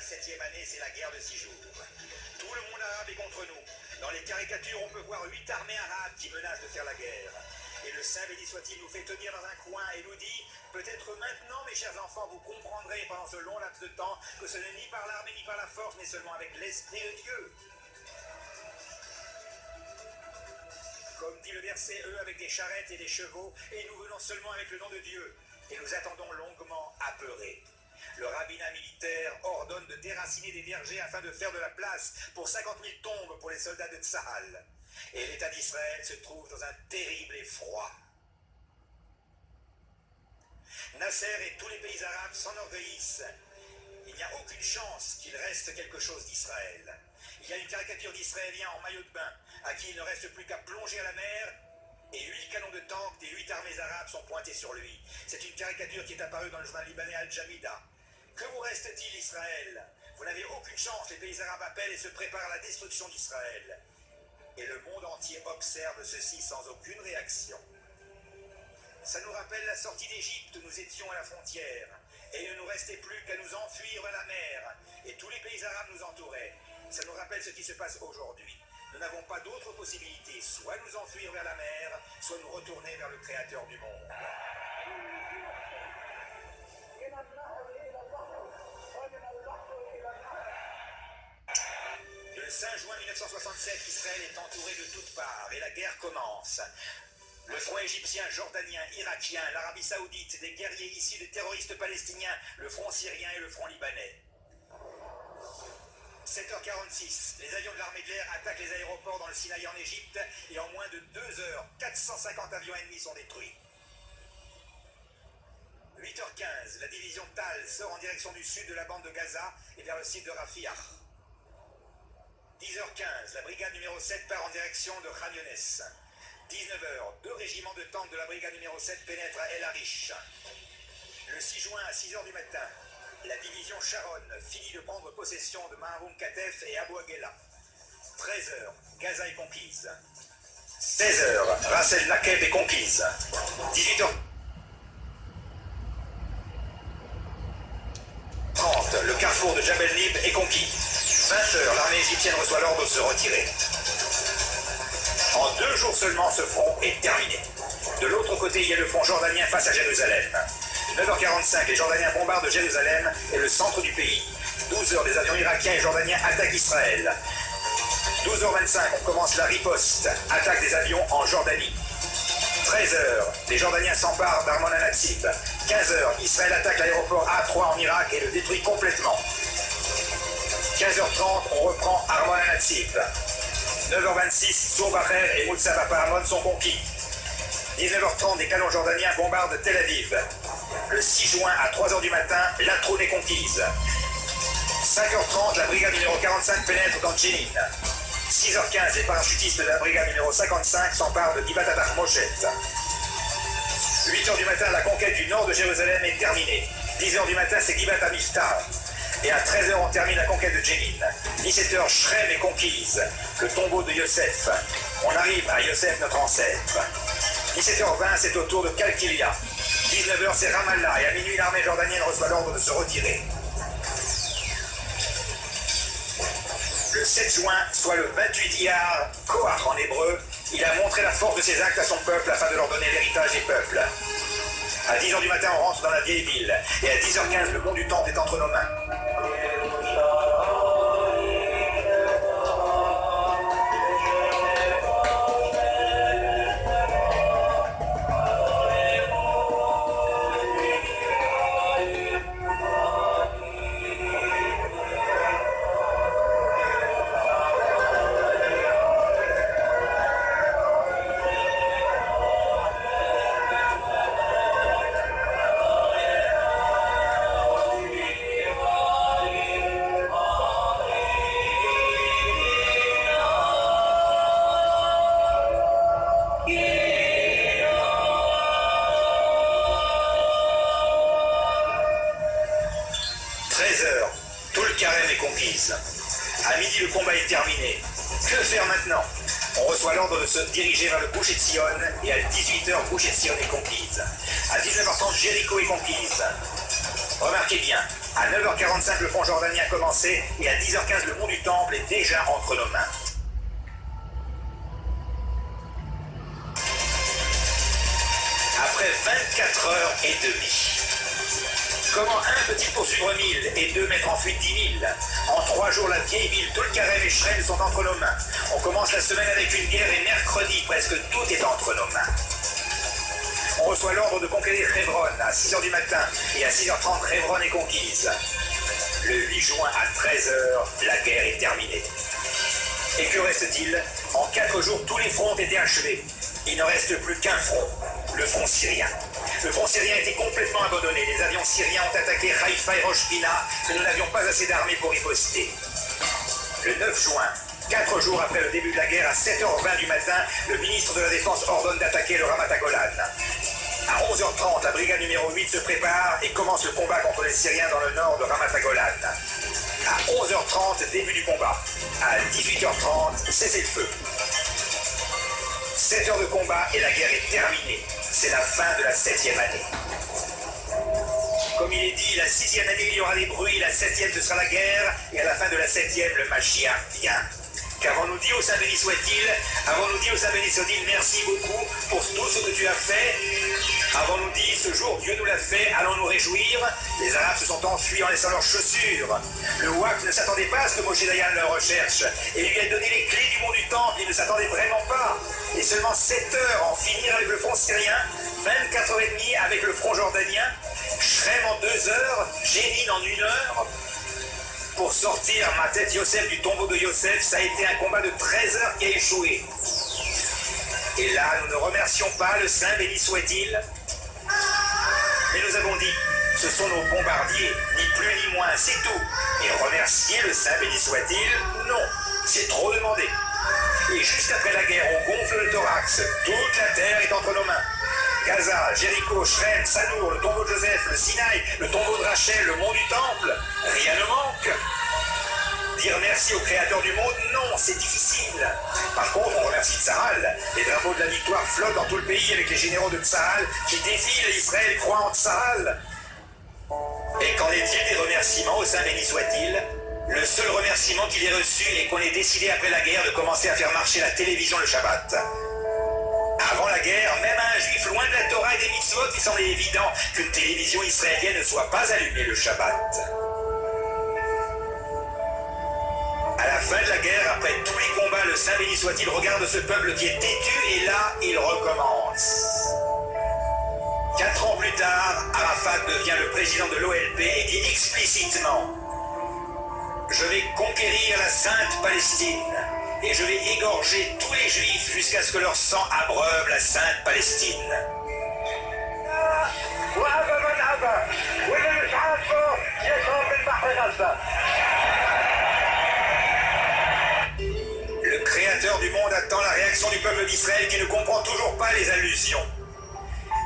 7e année, c'est la guerre de 6 jours. Tout le monde arabe est contre nous. Dans les caricatures, on peut voir 8 armées arabes qui menacent de faire la guerre. Et le Saint béni soit-il nous fait tenir dans un coin et nous dit « Peut-être maintenant, mes chers enfants, vous comprendrez pendant ce long laps de temps que ce n'est ni par l'armée ni par la force, mais seulement avec l'Esprit de Dieu. » Comme dit le verset, eux avec des charrettes et des chevaux, et nous venons seulement avec le nom de Dieu, et nous attendons longuement apeurés. Le rabbinat militaire ordonne de déraciner des vergers afin de faire de la place pour 50 000 tombes pour les soldats de Tsahal. Et l'État d'Israël se trouve dans un terrible effroi. Nasser et tous les pays arabes s'enorgueillissent. Il n'y a aucune chance qu'il reste quelque chose d'Israël. Il y a une caricature d'Israéliens en maillot de bain, à qui il ne reste plus qu'à plonger à la mer, et 8 canons de tank des 8 armées arabes sont pointés sur lui. C'est une caricature qui est apparue dans le journal libanais Al-Jamida. Que vous reste-t-il, Israël? Vous n'avez aucune chance, les pays arabes appellent et se préparent à la destruction d'Israël. Et le monde entier observe ceci sans aucune réaction. Ça nous rappelle la sortie d'Égypte, nous étions à la frontière, et il ne nous restait plus qu'à nous enfuir vers la mer, et tous les pays arabes nous entouraient. Ça nous rappelle ce qui se passe aujourd'hui. Nous n'avons pas d'autre possibilité, soit nous enfuir vers la mer, soit nous retourner vers le Créateur du monde. Le 5 juin 1967, Israël est entouré de toutes parts et la guerre commence. Le front égyptien, jordanien, irakien, l'Arabie Saoudite, des guerriers issus des terroristes palestiniens, le front syrien et le front libanais. 7h46, les avions de l'armée de l'air attaquent les aéroports dans le Sinaï en Égypte et en moins de 2 heures, 450 avions ennemis sont détruits. 8h15, la division Tal sort en direction du sud de la bande de Gaza et vers le site de Rafia. 10h15, la brigade numéro 7 part en direction de Khan Younes. 19h, 2 régiments de tanks de la brigade numéro 7 pénètrent à El Arish. Le 6 juin à 6h du matin, la division Sharon finit de prendre possession de Maharoun Katef et Abu Aghela. 13h, Gaza est conquise. 16h, Ras el Nakeb est conquise. 18h30, le carrefour de Jabel Nib est conquis. 20h, l'armée égyptienne reçoit l'ordre de se retirer. En 2 jours seulement, ce front est terminé. De l'autre côté, il y a le front jordanien face à Jérusalem. 9h45, les Jordaniens bombardent Jérusalem et le centre du pays. 12h, les avions irakiens et jordaniens attaquent Israël. 12h25, on commence la riposte, attaque des avions en Jordanie. 13h, les Jordaniens s'emparent d'Armon al-Natsif. 15h, Israël attaque l'aéroport A3 en Irak et le détruit complètement. 15h30, on reprend Armon al-Natsif. 9h26, Sourbacher et Moussa Paparamon sont conquis. 19h30, des canons jordaniens bombardent Tel Aviv. Le 6 juin, à 3h du matin, Latroun est conquise. 5h30, la brigade numéro 45 pénètre dans Jenin. 6h15, les parachutistes de la brigade numéro 55 s'emparent de Givat Moshet. 8h du matin, la conquête du nord de Jérusalem est terminée. 10h du matin, c'est Givat Miftah. Et à 13h, on termine la conquête de Jenin. 17h, Shrem est conquise, le tombeau de Yosef. On arrive à Yosef, notre ancêtre. 17h20, c'est au tour de Kalkilia. 19h, c'est Ramallah, et à minuit, l'armée jordanienne reçoit l'ordre de se retirer. Le 7 juin, soit le 28 Iyar, Koach en hébreu, il a montré la force de ses actes à son peuple afin de leur donner l'héritage des peuples. À 10h du matin, on rentre dans la vieille ville, et à 10h15, le mont du Temple est entre nos mains. À midi, le combat est terminé. Que faire maintenant? On reçoit l'ordre de se diriger vers le Gush Etzion et à 18h, Gush Etzion est conquise. À 19h30, Jéricho est conquise. Remarquez bien, à 9h45 le front jordanien a commencé et à 10h15 le mont du Temple est déjà entre nos mains. Après 24h30. Comment un peut-il poursuivre 1000 et 2 mettre en fuite 10 000? En 3 jours, la vieille ville, tout le Carême et Shrem sont entre nos mains. On commence la semaine avec une guerre et mercredi, presque tout est entre nos mains. On reçoit l'ordre de conquérir Hebron à 6h du matin et à 6h30, Hebron est conquise. Le 8 juin à 13h, la guerre est terminée. Et que reste-t-il? En 4 jours, tous les fronts ont été achevés. Il ne reste plus qu'un front, le front syrien. Le front syrien a été complètement abandonné. Les avions syriens ont attaqué Haïfa et Rosh Pina, que nous n'avions pas assez d'armées pour riposter. Le 9 juin, 4 jours après le début de la guerre, à 7h20 du matin, le ministre de la Défense ordonne d'attaquer le Ramat Golan. À 11h30, la brigade numéro 8 se prépare et commence le combat contre les Syriens dans le nord de Ramat Golan. À 11h30, début du combat. À 18h30, cessez-le-feu. 7 heures de combat et la guerre est terminée. C'est la fin de la 7e année. Comme il est dit, la 6e année, il y aura des bruits, la 7e, ce sera la guerre, et à la fin de la 7e, le Mashiach vient. Qu'avons-nous dit au Saint béni soit-il? Avons-nous dit au Saint béni soit-il, merci beaucoup pour tout ce que tu as fait? Avons-nous dit, ce jour, Dieu nous l'a fait, allons nous réjouir? Les Arabes se sont enfuis en laissant leurs chaussures. Le Waqf ne s'attendait pas à ce que Moshe Dayan le recherche, et lui a donné les clés du mont du Temple, il ne s'attendait vraiment pas. Et seulement 7 heures en finir avec le front syrien, 24h30 avec le front jordanien, Shrem en 2 heures, Jénin en 1 heure. Pour sortir ma tête Yosef du tombeau de Yosef, ça a été un combat de 13 heures qui a échoué. Et là, nous ne remercions pas le Saint béni soit-il. Mais nous avons dit, ce sont nos bombardiers, ni plus ni moins, c'est tout. Et remercier le Saint béni soit-il, non, c'est trop demandé. Et juste après la guerre, on gonfle le thorax, toute la terre est entre nos mains. Gaza, Jéricho, Shrem, Sanour, le tombeau de Joseph, le Sinaï, le tombeau de Rachel, le mont du Temple, rien ne manque. Dire merci au Créateur du monde, non, c'est difficile. Par contre, on remercie Tsahal. Les drapeaux de la victoire flottent dans tout le pays avec les généraux de Tsahal qui défilent et Israël croit en Tsahal. Et qu'en est-il des remerciements au Saint béni soit-il? Le seul remerciement qu'il ait reçu est qu'on ait décidé après la guerre de commencer à faire marcher la télévision le Shabbat. Avant la guerre, même à un juif loin de la Torah et des mitzvot, il semblait évident qu'une télévision israélienne ne soit pas allumée le Shabbat. À la fin de la guerre, après tous les combats, le Saint béni soit-il regarde ce peuple qui est têtu et là, il recommence. 4 ans plus tard, Arafat devient le président de l'OLP et dit explicitement: je vais conquérir la Sainte Palestine et je vais égorger tous les Juifs jusqu'à ce que leur sang abreuve la Sainte Palestine. Le Créateur du monde attend la réaction du peuple d'Israël qui ne comprend toujours pas les allusions.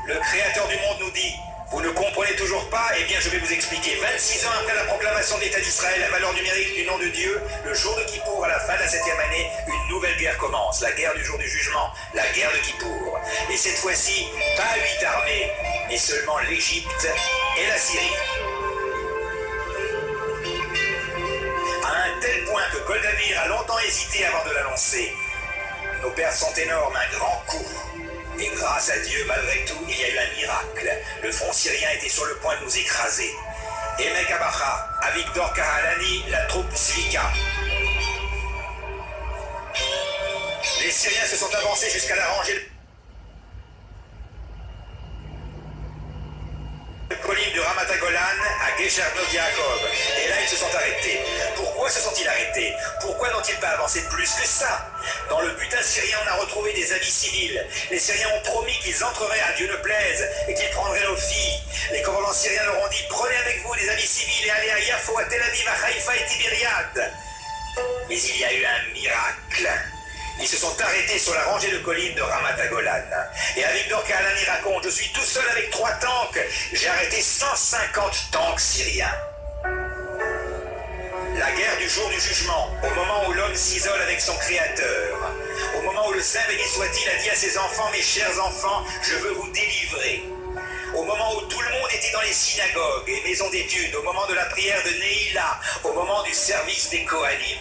Le Créateur du monde nous dit: vous ne comprenez toujours pas? Eh bien, je vais vous expliquer. 26 ans après la proclamation de l'État d'Israël, la valeur numérique du nom de Dieu, le jour de Kippour, à la fin de la 7e année, une nouvelle guerre commence. La guerre du jour du jugement, la guerre de Kippour. Et cette fois-ci, pas 8 armées, mais seulement l'Égypte et la Syrie. À un tel point que Golda Meir a longtemps hésité avant de l'annoncer. Nos pertes sont énormes, un grand coup. Et grâce à Dieu, malgré tout, il y a eu un miracle. Le front syrien était sur le point de nous écraser. Emek Abacha, Avigdor Kahalani, la troupe Svika. Les Syriens se sont avancés jusqu'à la rangée de colline de Ramat Golan à Gesher Bnot Yaakov. Et là, ils se sont arrêtés. Pourquoi se sont-ils arrêtés? Pourquoi n'ont-ils pas avancé de plus que ça? Dans le butin syrien, on a retrouvé des habits civils. Les Syriens ont promis qu'ils entreraient à Dieu ne plaise et qu'ils prendraient nos filles. Les commandants syriens leur ont dit: prenez avec vous des habits civils et allez à Yafo, à Tel Aviv, à Haïfa et Tibériade. Mais il y a eu un miracle. Ils se sont arrêtés sur la rangée de collines de Ramat Golan. Et Avigdor Kahalani raconte: je suis tout seul avec 3 tanks. J'ai arrêté 150 tanks syriens. La guerre du jour du jugement, au moment où l'homme s'isole avec son Créateur, au moment où le Saint béni soit-il a dit à ses enfants: mes chers enfants, je veux vous délivrer. au moment où tout le monde était dans les synagogues et maisons d'études, au moment de la prière de Neila, au moment du service des Kohanim.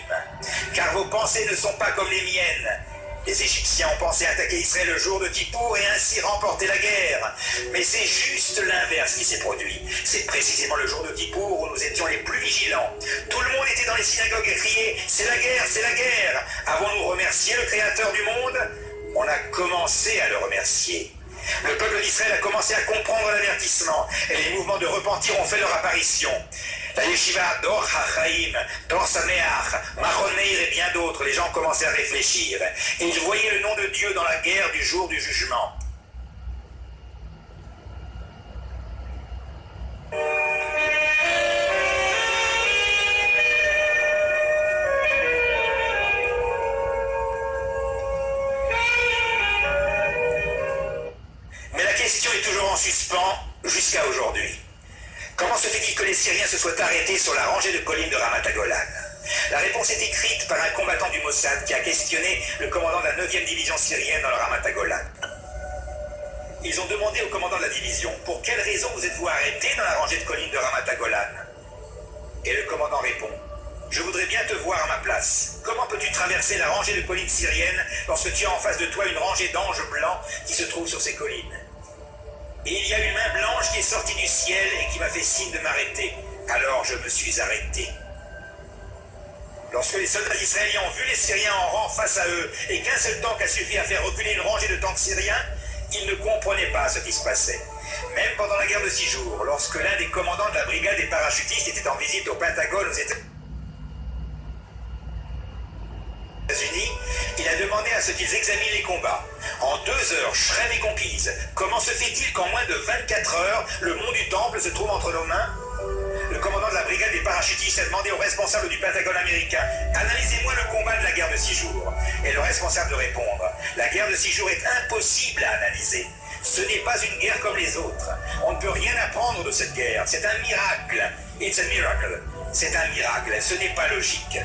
Car vos pensées ne sont pas comme les miennes. Les Égyptiens ont pensé attaquer Israël le jour de Kippour et ainsi remporter la guerre. Mais c'est juste l'inverse qui s'est produit. C'est précisément le jour de Kippour où nous étions les plus vigilants. Tout le monde était dans les synagogues et criait « C'est la guerre, c'est la guerre !» Avons-nous remercié le Créateur du monde? On a commencé à le remercier. Le peuple d'Israël a commencé à comprendre l'avertissement et les mouvements de repentir ont fait leur apparition. La Yeshiva, Dor HaChaim, Dor Sameach, Mahon Meir et bien d'autres, les gens commençaient à réfléchir. Et ils voyaient le nom de Dieu dans la guerre du jour du jugement. Mais la question est toujours en suspens jusqu'à aujourd'hui. Comment se fait-il que les Syriens se soient arrêtés sur la rangée de collines de Ramat Golan? La réponse est écrite par un combattant du Mossad qui a questionné le commandant de la 9e division syrienne dans le Ramat Golan. Ils ont demandé au commandant de la division « Pour quelle raison vous êtes-vous arrêté dans la rangée de collines de Ramat Golan ?» Et le commandant répond « Je voudrais bien te voir à ma place. Comment peux-tu traverser la rangée de collines syriennes lorsque tu as en face de toi une rangée d'anges blancs qui se trouvent sur ces collines ?» Et il y a une main blanche qui est sortie du ciel et qui m'a fait signe de m'arrêter. Alors je me suis arrêté. Lorsque les soldats israéliens ont vu les Syriens en rang face à eux et qu'un seul tank a suffi à faire reculer une rangée de tanks syriens, ils ne comprenaient pas ce qui se passait. Même pendant la guerre de 6 jours, lorsque l'un des commandants de la brigade des parachutistes était en visite au Pentagone aux États-Unis, il a demandé à ce qu'ils examinent les combats. En 2 heures, Shrem et conquise. Comment se fait-il qu'en moins de 24 heures, le mont du Temple se trouve entre nos mains? Le commandant de la brigade des parachutistes a demandé au responsable du Pentagone américain « Analysez-moi le combat de la guerre de 6 jours ». Et le responsable de répondre « La guerre de 6 jours est impossible à analyser. Ce n'est pas une guerre comme les autres. On ne peut rien apprendre de cette guerre. C'est un miracle. It's a miracle. C'est un miracle. Ce n'est pas logique. »